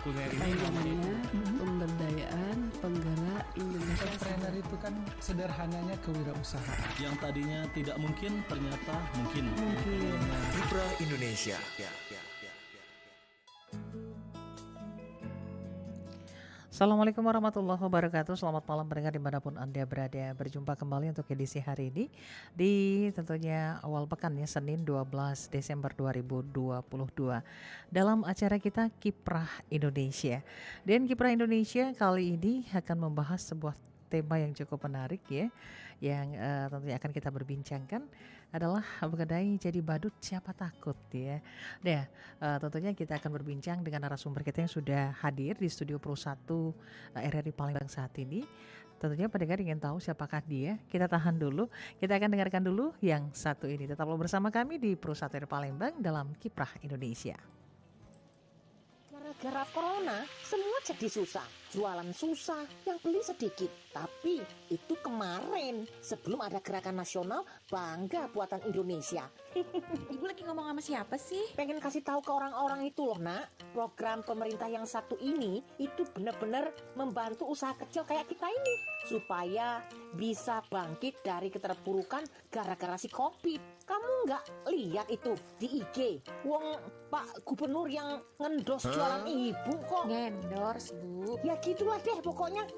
kuliner ini namanya pemberdayaan penggerak Indonesia. Entrepreneur itu kan sederhananya kewirausahaan. yang tadinya tidak mungkin ternyata mungkin. Kiprah Indonesia. Assalamualaikum warahmatullahi wabarakatuh. Selamat malam pendengar dimanapun Anda berada. Berjumpa kembali untuk edisi hari ini di tentunya awal pekan ya, Senin 12 Desember 2022 dalam acara kita Kiprah Indonesia. Dan Kiprah Indonesia kali ini akan membahas sebuah tema yang cukup menarik ya, yang tentunya akan kita berbincangkan adalah mengenai jadi badut siapa takut ya. Nah, tentunya kita akan berbincang dengan narasumber kita yang sudah hadir di studio Pro 1 RRI Palembang saat ini. Tentunya pendengar ingin tahu siapakah dia, kita tahan dulu, kita akan dengarkan dulu yang satu ini. Tetaplah bersama kami di Pro 1 RRI Palembang dalam Kiprah Indonesia. Gara-gara corona, semua jadi susah. Jualan susah, yang beli sedikit. Tapi itu kemarin, sebelum ada gerakan nasional bangga buatan Indonesia. Ibu lagi ngomong sama siapa sih? Pengen kasih tahu ke orang-orang itu loh, Nak. Program pemerintah yang satu ini itu benar-benar membantu usaha kecil kayak kita ini supaya bisa bangkit dari keterpurukan gara-gara si Covid. Kamu nggak lihat itu di IG? Wong Pak Gubernur yang ngendos jualan ibu kok. Endorse, Bu. Ya gitulah deh pokoknya.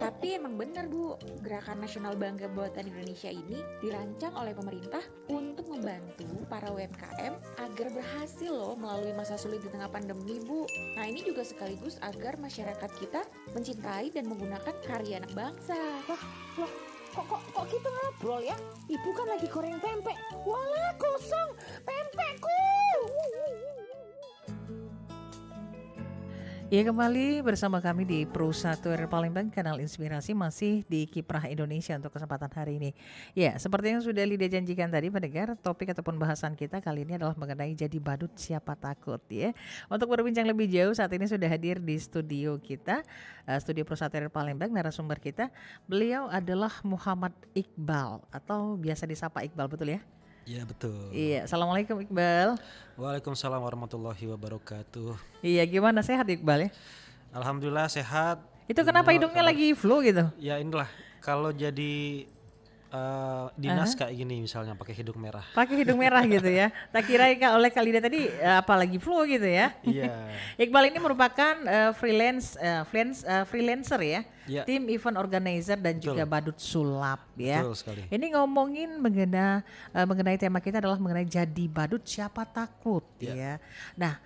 Tapi emang bener, Bu. Gerakan Nasional Bangga Buatan Indonesia ini dirancang oleh pemerintah untuk membantu para UMKM agar berhasil loh melalui masa sulit di tengah pandemi, Bu. Nah, ini juga sekaligus agar masyarakat kita mencintai dan menggunakan karya anak bangsa. Wah, kok gitu ngobrol ya? Ibu kan lagi goreng pempek. Walah, kosong pempekku. Ya, kembali bersama kami di Pro 1 RRI Palembang, kanal inspirasi, masih di Kiprah Indonesia untuk kesempatan hari ini. Ya, seperti yang sudah Lida janjikan tadi pendengar, topik ataupun bahasan kita kali ini adalah mengenai jadi badut siapa takut ya. Untuk berbincang lebih jauh saat ini sudah hadir di studio kita, studio Pro 1 RRI Palembang, narasumber kita. Beliau adalah Muhammad Iqbal atau biasa disapa Iqbal, betul ya? Iya betul. Iya, Assalamualaikum Iqbal. Waalaikumsalam warahmatullahi wabarakatuh. Iya, gimana, sehat Iqbal ya? Alhamdulillah sehat. Itu kenapa hidungnya lagi flu gitu? Ya inilah kalau jadi dinas kayak gini misalnya pakai hidung merah. Pakai hidung merah gitu ya. Tak kira oleh Kalida tadi apalagi flu gitu ya. Iya. Iqbal ini merupakan freelancer ya. Ya. Tim event organizer dan Betul. juga badut sulap ya. Betul sekali. Ini ngomongin mengenai tema kita adalah mengenai jadi badut siapa takut ya. Nah,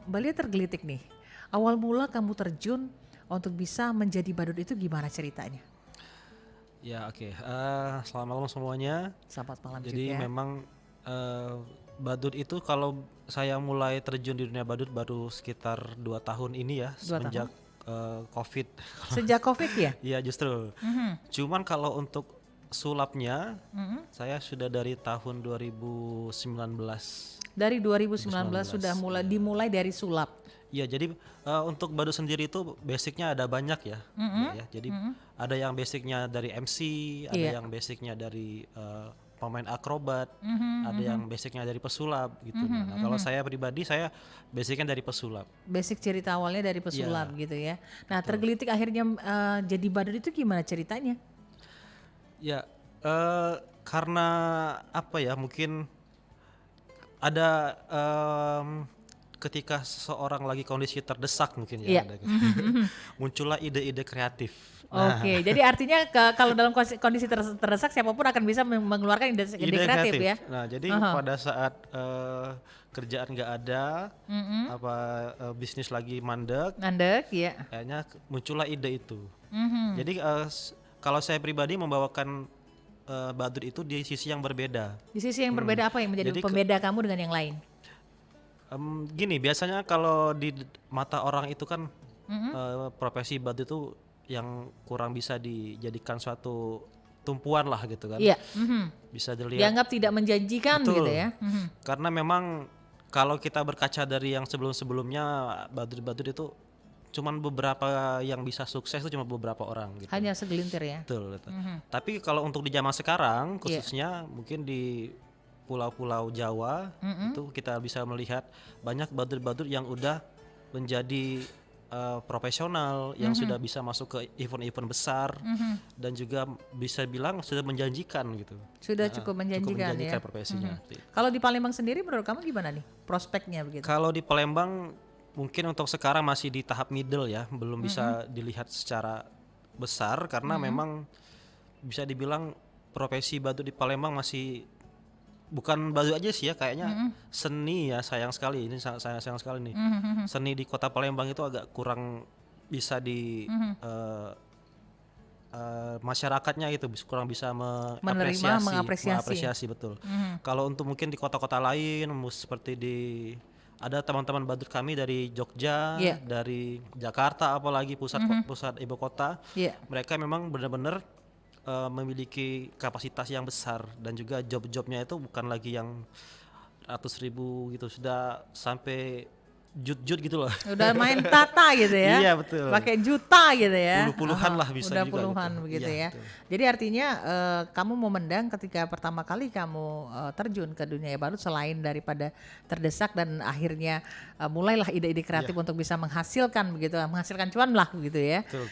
Mbak Lia tergelitik nih. Awal mula kamu terjun untuk bisa menjadi badut itu gimana ceritanya? Ya oke. Selamat malam semuanya. Selamat malam Jadi juga. memang badut itu kalau saya mulai terjun di dunia badut baru sekitar 2 tahun ini ya, 2 semenjak Covid. Sejak Covid ya? Iya justru. Cuman kalau untuk sulapnya saya sudah dari tahun 2019. Dari 2019 sudah dimulai dari sulap. Iya, jadi untuk badut sendiri itu basicnya ada banyak ya. Ya, jadi ada yang basicnya dari MC, ada yang basicnya dari pemain akrobat, ada yang basicnya dari pesulap gitu. Nah, kalau saya pribadi saya basicnya dari pesulap. Basic cerita awalnya dari pesulap gitu ya. Nah, tergelitik akhirnya jadi badut itu gimana ceritanya? Ya, karena apa ya? Mungkin ada ketika seseorang lagi kondisi terdesak mungkin ya, ada gitu. Muncullah ide-ide kreatif. Oke, jadi artinya kalau dalam kondisi terdesak siapapun akan bisa mengeluarkan ide kreatif ya. Nah, jadi pada saat kerjaan nggak ada, bisnis lagi mandek, ya. kayaknya muncullah ide itu. Jadi kalau saya pribadi membawakan badut itu di sisi yang berbeda. Di sisi yang berbeda apa yang menjadi Jadi pembeda kamu dengan yang lain? Gini, biasanya kalau di mata orang itu kan profesi badut itu yang kurang bisa dijadikan suatu tumpuan lah gitu kan. Iya. Bisa dilihat. Dianggap tidak menjanjikan. Betul. Gitu ya. Karena memang kalau kita berkaca dari yang sebelum-sebelumnya, badut-badut itu cuman beberapa yang bisa sukses itu cuma beberapa orang gitu. Hanya segelintir ya. Betul. Tapi kalau untuk di zaman sekarang khususnya mungkin di pulau-pulau Jawa itu kita bisa melihat banyak badut-badut yang udah menjadi profesional yang sudah bisa masuk ke event-event besar dan juga bisa bilang sudah menjanjikan gitu. Sudah cukup menjanjikan ya. Profesinya. Kalau di Palembang sendiri menurut kamu gimana nih prospeknya begitu? Kalau di Palembang mungkin untuk sekarang masih di tahap middle ya, belum bisa dilihat secara besar karena memang bisa dibilang profesi badut di Palembang masih bukan badut aja sih ya, kayaknya seni ya, sayang sekali ini sayang sekali nih. Seni di Kota Palembang itu agak kurang bisa di masyarakatnya itu kurang bisa mengapresiasi betul. Kalau untuk mungkin di kota-kota lain seperti ada teman-teman badut kami dari Jogja, dari Jakarta apalagi pusat ibu kota, mereka memang benar-benar memiliki kapasitas yang besar dan juga job-jobnya itu bukan lagi yang ratus ribu gitu, sudah sampai jut-jut gitu loh. Udah main tata gitu ya. Iya betul. Pakai juta gitu ya. Puluhan lah bisa udah juga. Puluhan gitu. Begitu ya. Betul. Jadi artinya kamu memandang ketika pertama kali kamu terjun ke dunia badut, selain daripada terdesak dan akhirnya mulailah ide-ide kreatif untuk bisa menghasilkan begitu, menghasilkan cuan lah begitu ya. Betul.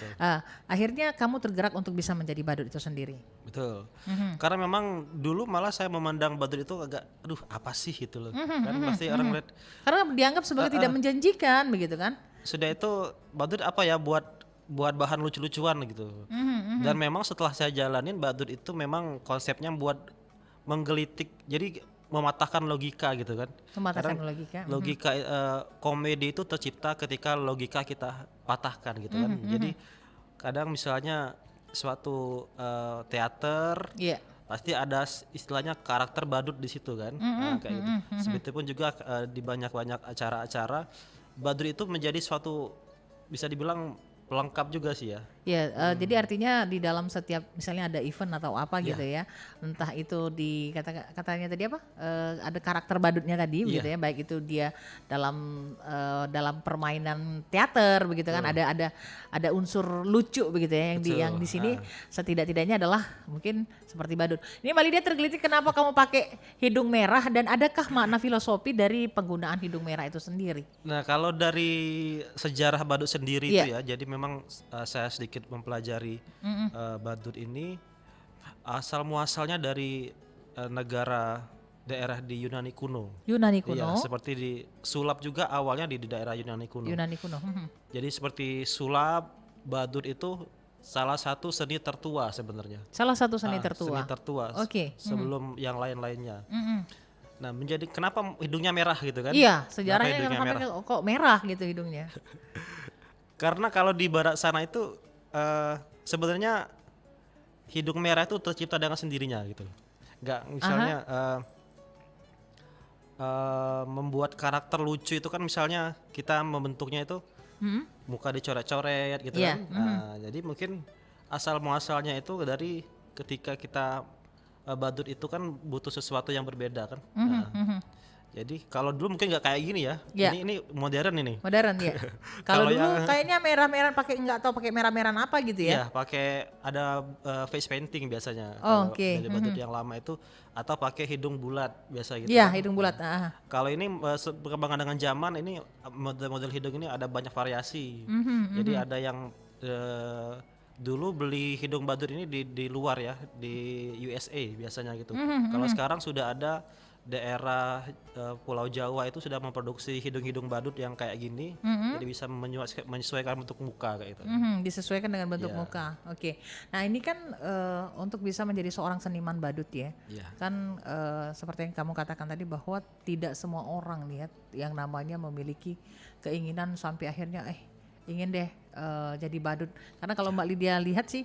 Akhirnya kamu tergerak untuk bisa menjadi badut itu sendiri. Betul. Karena memang dulu malah saya memandang badut itu agak aduh apa sih gitu loh. Kan pasti orang lihat karena dianggap sebagai tidak menjanjikan begitu kan. Sudah itu badut apa ya buat bahan lucu-lucuan gitu. Dan memang setelah saya jalanin badut itu memang konsepnya buat menggelitik, jadi mematahkan logika gitu kan. Mematahkan logika. Komedi itu tercipta ketika logika kita patahkan gitu kan. Jadi kadang misalnya suatu teater pasti ada istilahnya karakter badut di situ kan. Kayak gitu. Sebetulnya juga di banyak-banyak acara-acara badut itu menjadi suatu bisa dibilang pelengkap juga sih ya. Ya, jadi artinya di dalam setiap misalnya ada event atau apa gitu ya, entah itu di katanya tadi apa, ada karakter badutnya tadi begitu ya, baik itu dia dalam permainan teater begitu kan, ada unsur lucu begitu ya yang di sini setidak-tidaknya adalah mungkin seperti badut. Ini Mbak Lydia tergelitik kenapa kamu pakai hidung merah dan adakah makna filosofi dari penggunaan hidung merah itu sendiri? Nah kalau dari sejarah badut sendiri itu ya, jadi memang saya sedikit mempelajari badut ini asal muasalnya dari daerah di Yunani kuno. Iya, seperti di sulap juga awalnya di daerah Yunani kuno. Jadi seperti sulap, badut itu salah satu seni tertua sebenarnya. Salah satu seni tertua. Seni tertua. Oke. Sebelum yang lain-lainnya. Nah, menjadi kenapa hidungnya merah gitu kan? Iya, sejarahnya kok merah gitu hidungnya. Karena kalau di barat sana itu sebenarnya hidung merah itu tercipta dengan sendirinya gitu. Nggak misalnya membuat karakter lucu itu kan misalnya kita membentuknya itu muka dicoret-coret gitu kan. Nah, jadi mungkin asal muasalnya itu dari ketika kita badut itu kan butuh sesuatu yang berbeda kan. Jadi kalau dulu mungkin nggak kayak gini ya. Ini modern ini. Modern ya. Kalau dulu kayaknya merah-merah pakai nggak tahu pakai merah-merahan apa gitu ya. Iya, pakai ada face painting biasanya. Oke. Badut yang lama itu atau pakai hidung bulat biasa gitu. Iya, hidung bulat. Kalau ini perkembangan dengan zaman ini model-model hidung ini ada banyak variasi. Jadi ada yang dulu beli hidung badut ini di luar ya, di USA biasanya gitu. Kalau sekarang sudah ada daerah Pulau Jawa itu sudah memproduksi hidung-hidung badut yang kayak gini, jadi bisa menyesuaikan bentuk muka kayak gitu. Disesuaikan dengan bentuk muka. Oke. Nah ini kan untuk bisa menjadi seorang seniman badut ya, kan seperti yang kamu katakan tadi bahwa tidak semua orang lihat yang namanya memiliki keinginan sampai akhirnya ingin deh jadi badut. Karena kalau Mbak Lydia lihat sih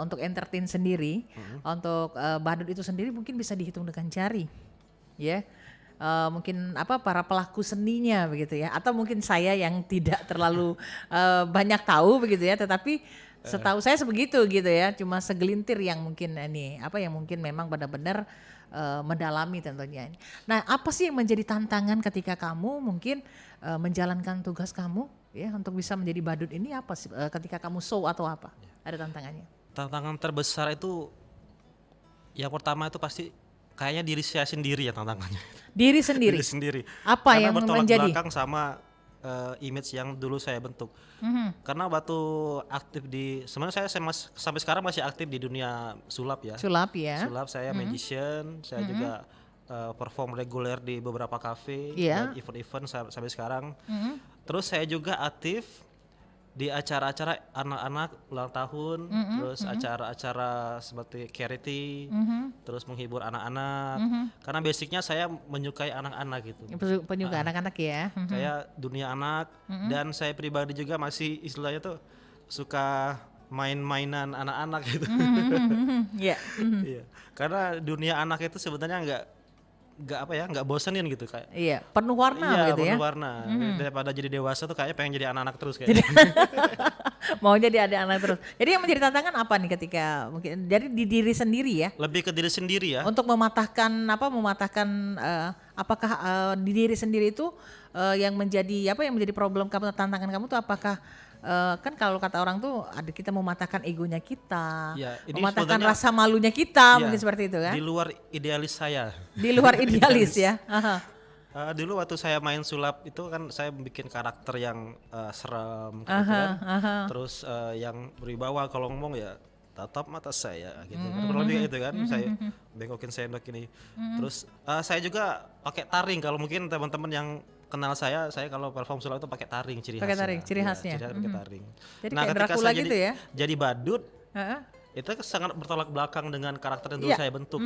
untuk entertain sendiri, untuk badut itu sendiri mungkin bisa dihitung dengan jari. Ya, mungkin para pelaku seninya begitu ya, atau mungkin saya yang tidak terlalu banyak tahu begitu ya, tetapi setahu saya sebegitu gitu ya, cuma segelintir yang mungkin yang mungkin memang benar-benar mendalami tentunya. Nah, apa sih yang menjadi tantangan ketika kamu mungkin menjalankan tugas kamu ya untuk bisa menjadi badut ini apa sih ketika kamu show atau apa? Ada tantangannya? Tantangan terbesar itu yang pertama itu pasti kayaknya diri saya sendiri ya tantangannya. Diri sendiri. Diri sendiri. Apa karena yang bertolak menjadi? Belakang sama image yang dulu saya bentuk. Karena waktu aktif sebenarnya saya sampai sekarang masih aktif di dunia sulap ya. Sulap ya. Sulap saya magician, saya juga perform reguler di beberapa kafe Iya. dan event-event sampai sekarang. Terus saya juga aktif di acara-acara anak-anak ulang tahun, terus acara-acara seperti charity, terus menghibur anak-anak. Karena basicnya saya menyukai anak-anak gitu. Penyuka anak-anak ya. Saya dunia anak dan saya pribadi juga masih istilahnya tuh suka main-mainan anak-anak gitu. Iya. Iya. Karena dunia anak itu sebenarnya nggak bosenin gitu kayak. Iya, penuh warna gitu ya. Penuh warna. Daripada jadi dewasa tuh kayaknya pengen jadi anak-anak terus kayak. Mau jadi ada anak terus. Jadi yang menjadi tantangan apa nih ketika mungkin jadi di diri sendiri ya? Lebih ke diri sendiri ya. Untuk mematahkan apakah di diri sendiri itu yang menjadi problem kamu, tantangan kamu tuh apakah kan kalau kata orang tuh kita mematahkan egonya kita, Ya, ini mematahkan sebenarnya- rasa malunya kita, Ya, mungkin seperti itu kan? Di luar idealis saya. Di luar idealis ya. Aha. Dulu waktu saya main sulap itu kan saya bikin karakter yang serem gitu kan. Terus yang berwibawa kalau ngomong ya tatap mata saya gitu. Kurang lebih kayak itu kan. Saya bengkokin sendok ini. Terus saya juga pakai taring. Kalau mungkin teman-teman yang kenal saya kalau perform sulap itu pakai taring ciri Pakai khasnya. taring, ciri Iya, khasnya. pakai taring. Jadi Nah, kayak ketika Dracula saya gitu ya? jadi badut, Heeh. itu sangat bertolak belakang dengan karakter yang dulu Iya. saya bentuk.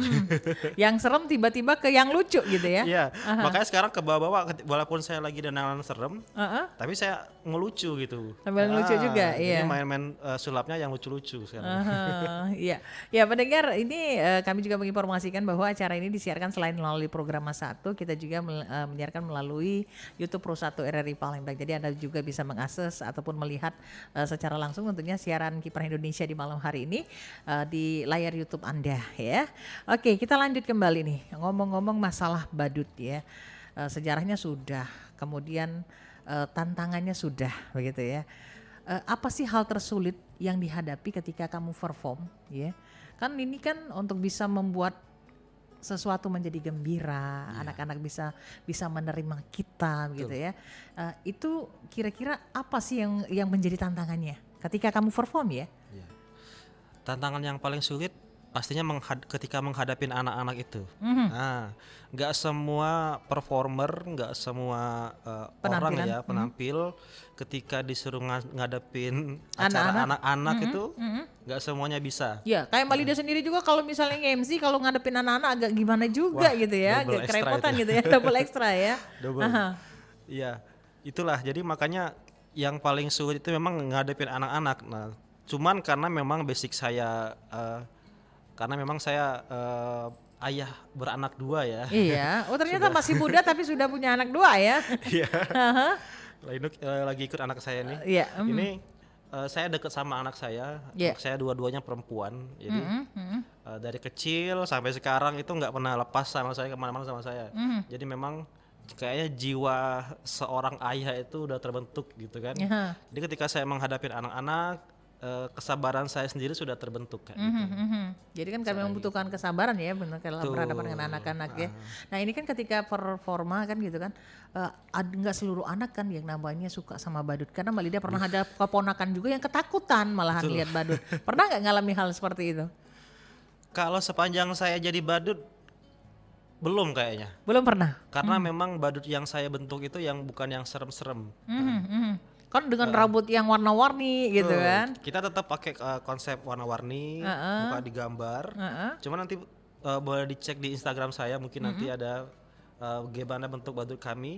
Yang serem tiba-tiba ke yang lucu gitu ya? Iya, makanya sekarang ke bawah-bawah walaupun saya lagi dandanan serem, Heeh. tapi saya ngelucu gitu. Sambil ngelucu juga, jadi iya. main-main sulapnya yang lucu-lucu sekarang. Iya, ya pendengar ini kami juga menginformasikan bahwa acara ini disiarkan selain melalui program Mas 1, kita juga menyiarkan melalui YouTube Pro 1 RRI Palembang. Jadi Anda juga bisa mengakses ataupun melihat secara langsung tentunya siaran Kiprah Indonesia di malam hari ini di layar YouTube Anda ya. Oke, kita lanjut kembali nih. Ngomong-ngomong masalah badut ya. Sejarahnya sudah, kemudian tantangannya sudah begitu ya. Apa sih hal tersulit yang dihadapi ketika kamu perform ya? Kan ini kan untuk bisa membuat sesuatu menjadi gembira, anak-anak bisa menerima kita gitu ya. Itu kira-kira apa sih yang menjadi tantangannya ketika kamu perform ya? Tantangan yang paling sulit pastinya ketika menghadapin anak-anak itu. Nah, nggak semua performer, nggak semua orang ya penampil ketika disuruh ngadepin acara anak-anak itu nggak semuanya bisa. Ya, kayak Mbak Lida sendiri juga kalau misalnya nge-MC kalau ngadepin anak-anak agak gimana juga gitu ya, double agak extra kerepotan itu. gitu ya, double extra ya. Double. Iya, itulah. Jadi makanya yang paling sulit itu memang ngadepin anak-anak. Nah, cuman karena memang basic saya ayah beranak 2 ya. Iya, oh ternyata masih muda tapi sudah punya anak 2 ya. Iya. Lagi ikut anak saya nih. Iya. Ini saya deket sama anak saya. Yeah. Anak saya dua-duanya perempuan. Jadi dari kecil sampai sekarang itu nggak pernah lepas sama saya, kemana-mana sama saya. Jadi memang kayaknya jiwa seorang ayah itu udah terbentuk gitu kan. Jadi ketika saya menghadapi anak-anak, kesabaran saya sendiri sudah terbentuk kayak gitu. Jadi kan kami membutuhkan kesabaran ya benar kalau berhadapan dengan anak-anak ya. Nah ini kan ketika performa kan gitu kan, nggak seluruh anak kan yang namanya suka sama badut. Karena Mbak Lida pernah ada keponakan juga yang ketakutan malahan lihat badut. Pernah nggak ngalami hal seperti itu? Kalau sepanjang saya jadi badut belum kayaknya. Belum pernah. Karena memang badut yang saya bentuk itu yang bukan yang serem-serem. Kan dengan rambut yang warna-warni gitu kan. Kita tetap pakai konsep warna-warni, muka digambar. Cuman nanti boleh dicek di Instagram saya, mungkin nanti ada bagaimana bentuk badut kami.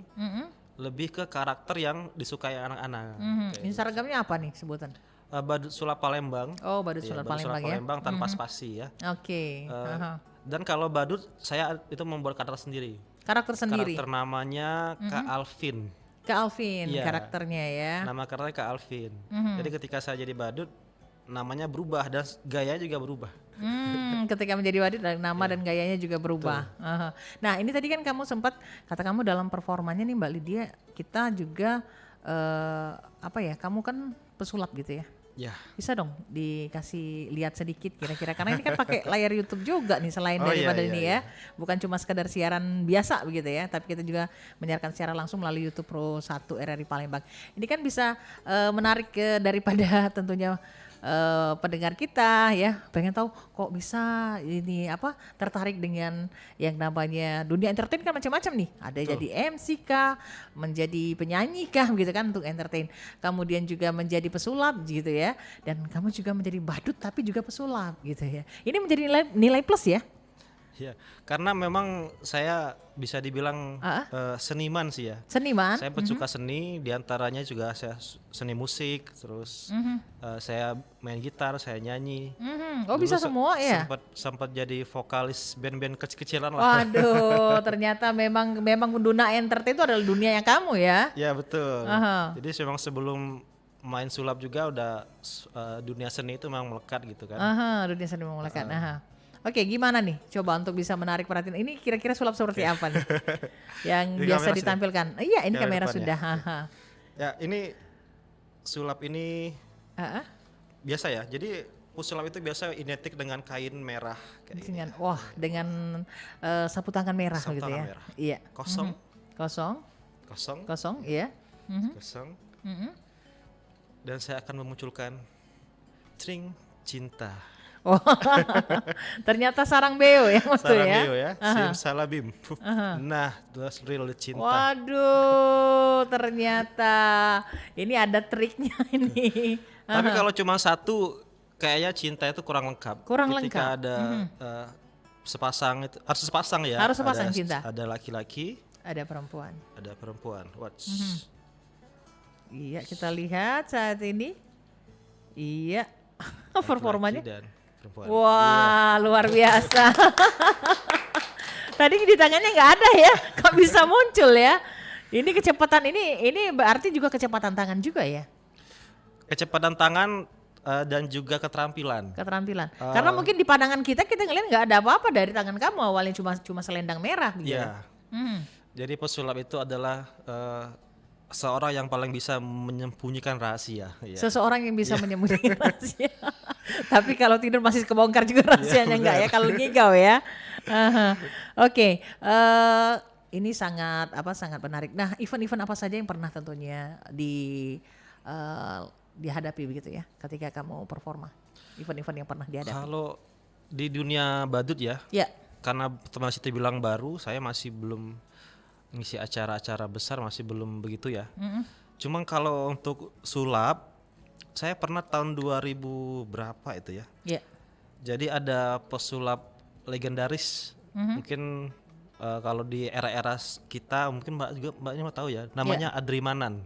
Lebih ke karakter yang disukai anak-anak. Instagramnya apa nih sebutan? Badut Sulap Palembang. Oh, badut Iya, Sulap Badut Palembang ya. Palembang tanpa spasi ya. Oke. Dan kalau badut saya itu membuat karakter sendiri. Karakter sendiri. Karakter namanya Kak Alvin. Kak Alvin Iya. karakternya ya. Nama karakternya Kak Alvin. Jadi ketika saya jadi badut namanya berubah dan gaya juga berubah. Ketika menjadi badut nama dan gayanya juga berubah. Nah ini tadi kan kamu sempat kata kamu dalam performanya nih Mbak Lydia, kita juga kamu kan pesulap gitu ya. Ya. Bisa dong dikasih lihat sedikit kira-kira, karena ini kan pakai layar YouTube juga nih selain Oh, daripada iya, ini iya, ya. Bukan cuma sekedar siaran biasa begitu ya, tapi kita juga menyiarkan secara langsung melalui YouTube Pro 1 RRI Palembang. Ini kan bisa menarik daripada tentunya pendengar kita ya, pengen tahu kok bisa ini apa tertarik dengan yang namanya dunia entertain kan macam-macam nih. Ada Betul. jadi MC kah, menjadi penyanyi kah gitu kan untuk entertain. Kemudian juga menjadi pesulap gitu ya. Dan kamu juga menjadi badut tapi juga pesulap gitu ya. Ini menjadi nilai plus ya. Ya, karena memang saya bisa dibilang seniman sih ya. Seniman. Saya pesuka seni, diantaranya juga saya seni musik, terus saya main gitar, saya nyanyi. Oh Dulu bisa semua ya. Sempat jadi vokalis band-band kecil-kecilan lah. Waduh, ternyata memang dunia entertain itu adalah dunia yang kamu ya. Ya betul. Aha. Jadi memang sebelum main sulap juga udah dunia seni itu memang melekat gitu kan. Aha, dunia seni melekat. Aha. Oke, gimana nih? Coba untuk bisa menarik perhatian. Ini kira-kira sulap seperti apa nih? Yang Ini biasa kamera ditampilkan. Iya, ini kamera depan ya. sudah. Haha. Ya ini sulap ini biasa ya. Jadi sulap itu biasa identik dengan kain merah kayak gini. Dengan sapu tangan merah Sapu gitu tangan ya. merah. Iya. Kosong, Kosong, iya. kosong. Dan saya akan memunculkan tring cinta. Oh, ternyata sarang beo ya maksudnya. Sarang beo ya, simsalabim. Nah, that's real cinta. Waduh, ternyata ini ada triknya ini. Tapi kalau cuma satu, kayaknya cinta itu kurang lengkap. Kurang Ketika lengkap. ada sepasang itu harus sepasang ya. Harus sepasang ada, cinta. Ada laki-laki, Ada perempuan. ada perempuan. Iya, kita lihat saat ini. Iya, Laki-laki performanya. dan perempuan. Wah, luar biasa. Tadi di tangannya nggak ada ya, kok bisa muncul ya? Ini kecepatan ini berarti juga kecepatan tangan juga ya? Kecepatan tangan dan juga keterampilan. Keterampilan. Karena mungkin di pandangan kita ngelihat nggak ada apa-apa dari tangan kamu, awalnya cuma selendang merah gitu. Iya. Jadi pesulap itu adalah seorang yang paling bisa menyembunyikan rahasia. Ya. Seseorang yang bisa menyembunyikan rahasia. Tapi kalau tidur masih kebongkar juga rahasianya enggak ya kalau ngigau ya. Oke, ini sangat menarik. Nah, event-event apa saja yang pernah tentunya dihadapi begitu ya ketika kamu performa? Event-event yang pernah dihadapi. Kalau di dunia badut ya. Ya. Karena masih terbilang baru, saya masih belum ngisi acara-acara besar, masih belum begitu ya. Cuman kalau untuk sulap, saya pernah tahun 2000 berapa itu ya. Ya. Jadi ada pesulap legendaris, mungkin kalau di era-era kita, mungkin mbaknya mau tahu ya, namanya Adrimanan.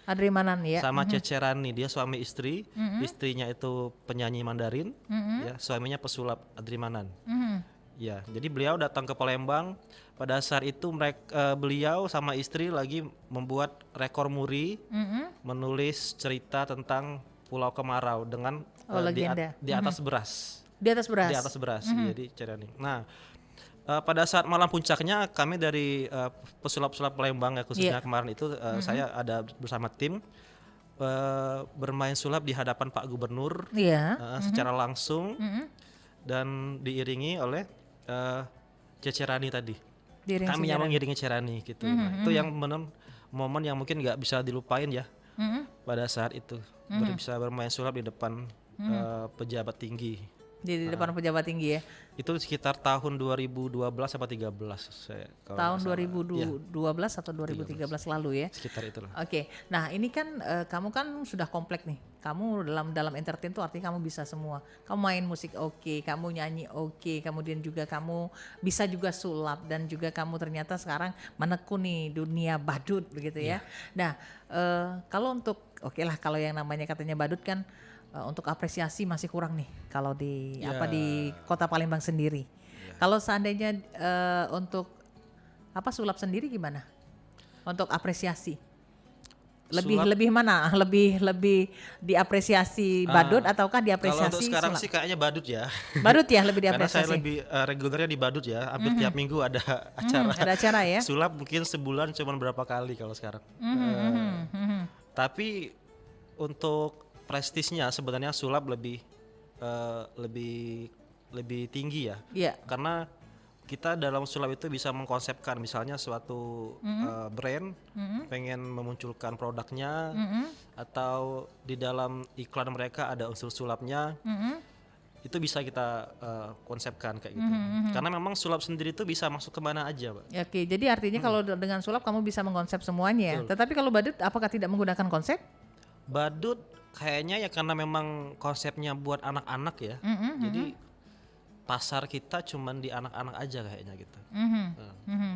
Adrimanan ya. Sama Cecerani, dia suami istri, istrinya itu penyanyi Mandarin, ya suaminya pesulap Adrimanan. Ya, jadi beliau datang ke Palembang. Pada saat itu beliau sama istri lagi membuat rekor muri, menulis cerita tentang Pulau Kemarau dengan di atas beras. Di atas beras. Di atas beras, jadi Cerani. Nah, pada saat malam puncaknya kami dari pesulap-pesulap Palembang ya khususnya kemarin itu saya ada bersama tim bermain sulap di hadapan Pak Gubernur secara langsung dan diiringi oleh Cecerani tadi. Kami yang mengiringi Cerani gitu. Nah, itu yang momen yang mungkin nggak bisa dilupain ya pada saat itu. Bisa bermain sulap di depan pejabat tinggi. Di depan pejabat tinggi ya. Itu sekitar tahun 2012 atau 13 saya. Tahun 2012 atau 2013 lalu ya. Sekitar itulah. Oke. Nah, ini kan kamu kan sudah komplek nih. Kamu dalam entertain tuh artinya kamu bisa semua. Kamu main musik oke, kamu nyanyi oke, kemudian juga kamu bisa juga sulap dan juga kamu ternyata sekarang menekuni dunia badut begitu ya. Nah, kalau untuk kalau yang namanya katanya badut kan untuk apresiasi masih kurang nih kalau di Kota Palembang sendiri. Kalau seandainya untuk sulap sendiri gimana? Untuk apresiasi. Lebih mana? Lebih diapresiasi badut ataukah diapresiasi kalau untuk sekarang sulap? sih kayaknya badut ya. Badut ya lebih diapresiasi. Karena saya lebih regulernya di badut ya. Hampir tiap minggu ada acara. Ada acara ya. Sulap mungkin sebulan cuma berapa kali kalau sekarang. Tapi untuk prestisnya sebenarnya sulap lebih lebih tinggi ya. Iya. Karena kita dalam sulap itu bisa mengkonsepkan misalnya suatu brand pengen memunculkan produknya atau di dalam iklan mereka ada unsur sulapnya. Itu bisa kita konsepkan kayak gitu. Karena memang sulap sendiri itu bisa masuk kemana aja, Pak. Oke, jadi artinya kalau dengan sulap kamu bisa mengkonsep semuanya. Betul. Tetapi kalau badut apakah tidak menggunakan konsep? Badut kayaknya ya karena memang konsepnya buat anak-anak ya. Jadi pasar kita cuman di anak-anak aja kayaknya gitu.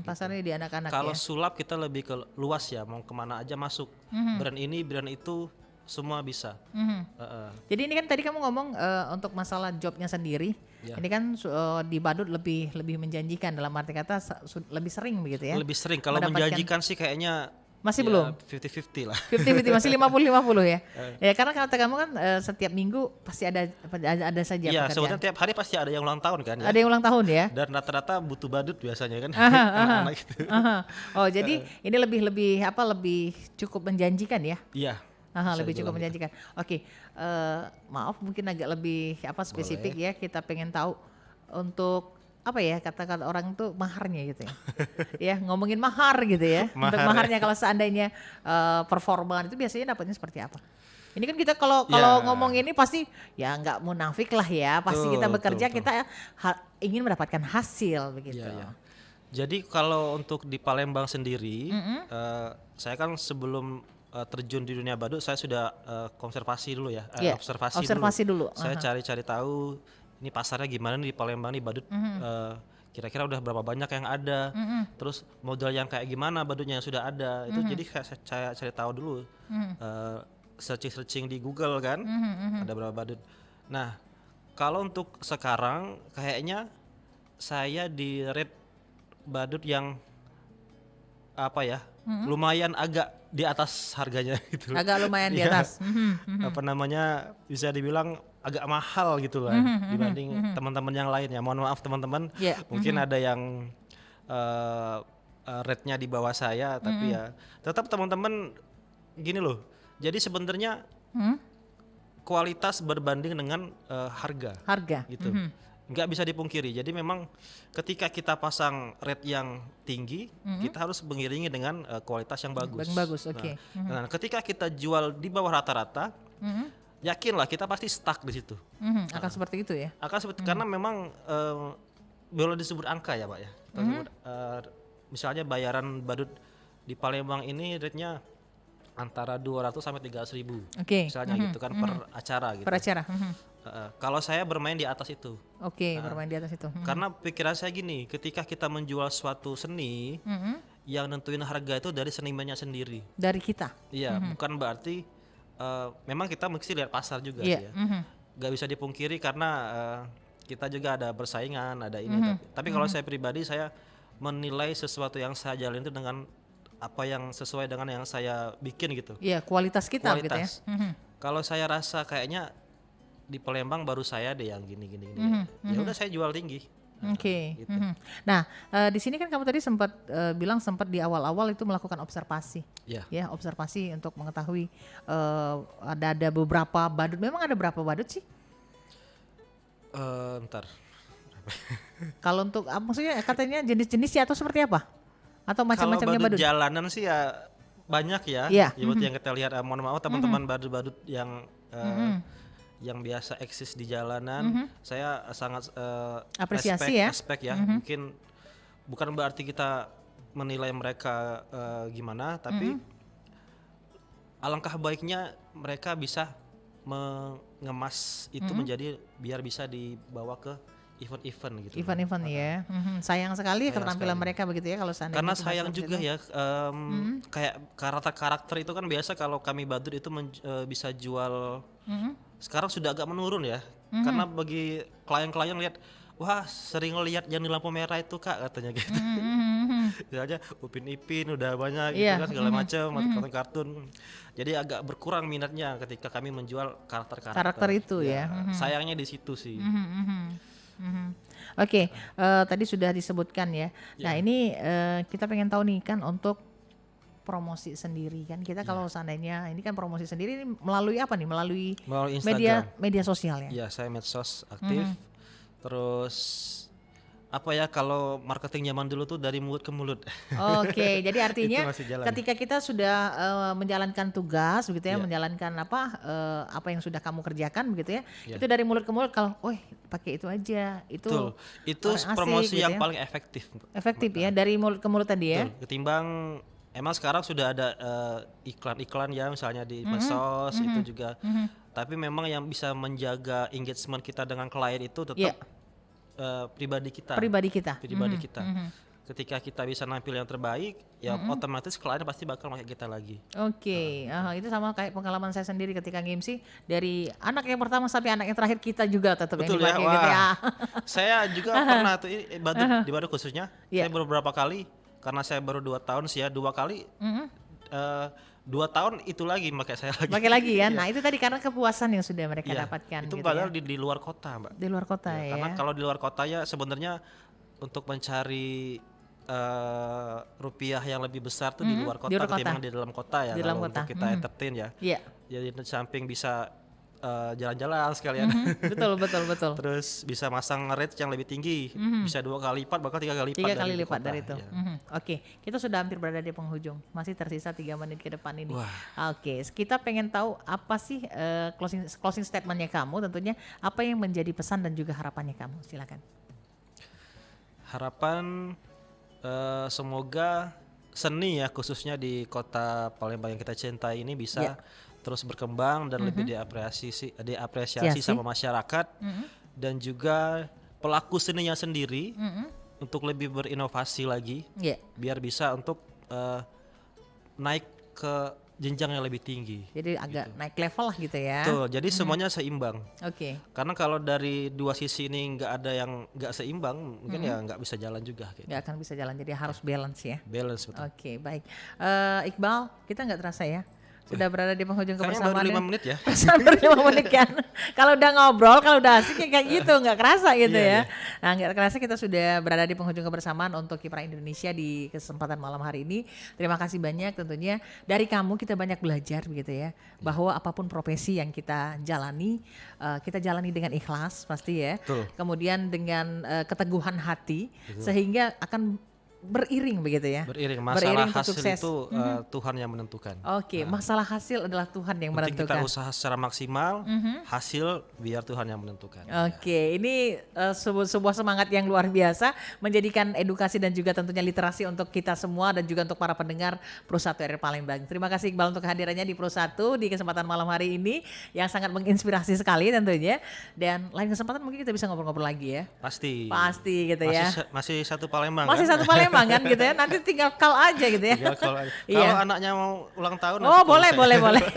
Pasarnya di anak-anak Kalau ya. sulap kita lebih ke luas ya, mau kemana aja masuk. Brand ini, brand itu semua bisa. Jadi ini kan tadi kamu ngomong untuk masalah jobnya sendiri. Ya. Ini kan di badut lebih menjanjikan dalam arti kata lebih sering begitu ya. Lebih sering. Kalau Mendapatkan- menjanjikan sih kayaknya Masih ya belum? 50-50 lah. 50-50 masih 50-50 ya. Ya karena kata kamu kan setiap minggu pasti ada saja Iya, pekerjaan. sebetulnya tiap hari pasti ada yang ulang tahun kan ya. Ada yang ulang tahun ya. Dan rata-rata butuh badut biasanya kan. Aha. Anak-anak gitu. Oh jadi ini lebih cukup menjanjikan ya. Iya. Lebih cukup menjanjikan. Oke, maaf mungkin agak lebih spesifik ya. Kita pengen tahu untuk kata-kata orang tuh maharnya gitu ya. Ya ngomongin mahar gitu ya. Untuk Mahar, maharnya kalau seandainya performa itu biasanya dapatnya seperti apa? Ini kan kita kalau Ya. ngomong ini pasti ya nggak munafik lah ya. Pasti kita bekerja kita ingin mendapatkan hasil begitu. Iya. Jadi kalau untuk di Palembang sendiri, saya kan sebelum terjun di dunia badut saya sudah konservasi dulu ya, Iya, observasi dulu. Saya cari-cari tahu ini pasarnya gimana nih di Palembang nih badut, kira-kira udah berapa banyak yang ada, terus model yang kayak gimana badutnya yang sudah ada, itu jadi saya cari tahu dulu, searching di Google kan, ada berapa badut. Nah kalau untuk sekarang kayaknya saya di rate badut yang lumayan agak di atas harganya gitu. Agak lumayan di Iya. atas. Bisa dibilang agak mahal gitu lah dibanding teman-teman yang lain ya. Mohon maaf teman-teman, mungkin ada yang rate-nya di bawah saya, tapi ya tetap teman-teman gini loh. Jadi sebenarnya kualitas berbanding dengan harga gitu. Nggak bisa dipungkiri. Jadi memang ketika kita pasang rate yang tinggi, kita harus mengiringi dengan kualitas yang bagus. Bagus, oke. Nah, ketika kita jual di bawah rata-rata, yakinlah kita pasti stuck di situ. Akan seperti itu ya. Akan seperti karena memang boleh disebut angka ya, Pak ya. Kita sebut, misalnya bayaran badut di Palembang ini rate-nya antara 200 sampai 300 ribu. Oke. Misalnya gitu kan per acara gitu. Per acara. Kalau saya bermain di atas itu. Oke, bermain di atas itu. Karena pikiran saya gini, ketika kita menjual suatu seni, yang nentuin harga itu dari senimannya sendiri. Dari kita. Iya, bukan berarti memang kita mesti lihat pasar juga Iya. sih ya. Gak bisa dipungkiri karena kita juga ada persaingan, ada ini. Tapi kalau saya pribadi, saya menilai sesuatu yang saya jalin itu dengan apa yang sesuai dengan yang saya bikin gitu. Iya, kualitas kita gitu ya. Kalau saya rasa kayaknya di Palembang baru saya deh yang gini. Ya udah saya jual tinggi. Oke. Gitu. Nah, di sini kan kamu tadi sempat bilang sempat di awal-awal itu melakukan observasi. Ya. Ya, observasi untuk mengetahui ada beberapa badut. Memang ada berapa badut sih? Ntar. Kalau untuk maksudnya katanya jenis-jenisnya atau seperti apa? Atau macam-macamnya Kalau badut badut? jalanan sih ya banyak ya. Iya. Seperti yang kita lihat. Mohon maaf teman-teman badut-badut yang biasa eksis di jalanan, saya sangat Apresiasi respect ya. Mungkin bukan berarti kita menilai mereka gimana, tapi alangkah baiknya mereka bisa mengemas itu menjadi biar bisa dibawa ke event-event gitu. Event-event ya. Sayang sekali Sayang keterampilan sekali. mereka begitu ya kalau seandainya. Karena cuma sayang seperti juga itu. ya, kayak karakter itu kan biasa kalau kami badut itu bisa jual. Sekarang sudah agak menurun ya, karena bagi klien-klien lihat, wah sering lihat yang di lampu merah itu kak katanya gitu. Misalnya Upin Ipin udah banyak gitu kan segala macam, kartun-kartun. Jadi agak berkurang minatnya ketika kami menjual karakter itu ya. Sayangnya di situ sih. Oke, tadi sudah disebutkan ya. Nah ini kita pengen tahu nih kan untuk promosi sendiri kan kita kalau seandainya ini kan promosi sendiri ini melalui apa nih? Melalui Instagram. media sosial ya. Iya, saya medsos aktif. Terus apa ya, kalau marketing zaman dulu tuh dari mulut ke mulut. Oke, jadi artinya Itu masih jalan. ketika kita sudah menjalankan tugas begitu ya, Iya. menjalankan apa yang sudah kamu kerjakan begitu ya, Iya. itu dari mulut ke mulut kalau, pakai itu aja, itu Betul. Itu orang asik promosi gitu yang ya. paling efektif. Efektif ya dari mulut ke mulut tadi ya. Betul. Ketimbang emang sekarang sudah ada iklan-iklan ya, misalnya di medsos itu juga. Tapi memang yang bisa menjaga engagement kita dengan klien itu tetap Iya. pribadi kita. Pribadi kita. Ketika kita bisa nampil yang terbaik, ya otomatis klien pasti bakal pakai kita lagi. Oke, itu sama kayak pengalaman saya sendiri ketika nge-MC, dari anak yang pertama sampai anak yang terakhir kita juga tetap yang Betul ya, dipakai gitu ya. Saya juga pernah tuh di Badut khususnya, Iya. saya beberapa kali, karena saya baru 2 tahun sih ya, 2 kali, 2 tahun itu lagi pakai saya lagi. Pakai lagi ya. Iya. Nah, itu tadi karena kepuasan yang sudah mereka Iya, dapatkan itu gitu padahal ya. di luar kota, Mbak. Di luar kota Ya, ya. karena kalau di luar kota ya sebenarnya untuk mencari rupiah yang lebih besar tuh di luar kota di luar ketimbang kota. di dalam kota ya. Di dalam kalau kota. untuk kita entertain ya. Iya. Jadi di samping bisa jalan-jalan sekalian. Betul. Terus bisa masang rate yang lebih tinggi, bisa 2 kali lipat, bahkan 3 kali lipat. 3 kali dari lipat kota, dari itu. ya. Oke, kita sudah hampir berada di penghujung. Masih tersisa 3 menit ke depan ini. Wah. Oke, kita pengen tahu apa sih closing statementnya kamu, tentunya apa yang menjadi pesan dan juga harapannya kamu. Silakan. Harapan semoga seni ya, khususnya di kota Palembang yang kita cintai ini bisa terus berkembang dan lebih diapresiasi sama masyarakat, dan juga pelaku seninya sendiri untuk lebih berinovasi lagi, biar bisa untuk naik ke jenjang yang lebih tinggi. Jadi agak naik level lah gitu ya. Betul, jadi semuanya seimbang. Oke. Karena kalau dari dua sisi ini nggak ada yang nggak seimbang, mungkin ya nggak bisa jalan juga. Gitu. Nggak akan bisa jalan, jadi harus balance ya. Balance, betul. Oke, baik. Iqbal, kita nggak terasa ya. Sudah berada di penghujung Kayaknya kebersamaan. baru 5 menit ya. Baru 5 menit kan. Kalau udah ngobrol, kalau udah asik kayak gitu, nggak kerasa gitu ya. Iya. Nah, nggak kerasa kita sudah berada di penghujung kebersamaan untuk Kiprah Indonesia di kesempatan malam hari ini. Terima kasih banyak, tentunya dari kamu kita banyak belajar begitu ya, bahwa apapun profesi yang kita jalani dengan ikhlas pasti ya. Betul. Kemudian dengan keteguhan hati, sehingga akan beriring begitu ya. Beriring, masalah untuk hasil sukses. itu Tuhan yang menentukan. Oke, masalah hasil adalah Tuhan yang Penting kita menentukan. usaha secara maksimal, hasil biar Tuhan yang menentukan. Oke, ini sebuah semangat yang luar biasa, menjadikan edukasi dan juga tentunya literasi untuk kita semua dan juga untuk para pendengar Pro 1 RRI Palembang. Terima kasih Iqbal untuk kehadirannya di Pro 1 di kesempatan malam hari ini yang sangat menginspirasi sekali tentunya. Dan lain kesempatan mungkin kita bisa ngobrol-ngobrol lagi ya. Pasti gitu ya. Masih satu Palembang. Masih kan? satu Palembang kan gitu ya. Nanti tinggal call aja gitu ya. Tinggal kalau Iya. kalau anaknya mau ulang tahun. Oh, nanti boleh. saya.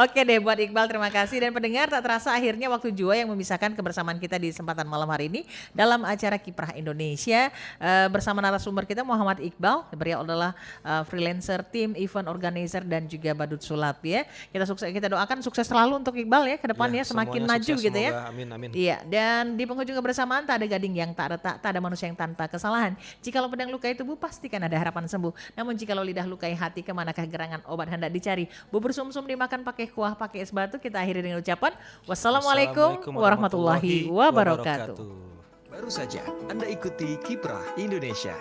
Oke deh, buat Iqbal terima kasih, dan pendengar tak terasa akhirnya waktu jua yang memisahkan kebersamaan kita di kesempatan malam hari ini dalam acara Kiprah Indonesia bersama narasumber kita Muhammad Iqbal. Beliau adalah freelancer, tim event organizer dan juga badut sulap ya. Kita doakan sukses selalu untuk Iqbal ya ke depannya, semakin semuanya maju sukses, gitu ya. semoga. Amin. Iya, dan di penghujung kebersamaan tak ada gading yang tak retak, tak ada manusia yang tanpa kesalahan. Jikalau pedang lukai tubuh pastikan ada harapan sembuh. Namun jikalau lidah lukai hati, kemanakah gerangan obat hendak dicari? Bubur sumsum dimakan pakai kuah, pakai es batu. Kita akhiri dengan ucapan wassalamualaikum warahmatullahi wabarakatuh. Baru saja Anda ikuti Kiprah Indonesia.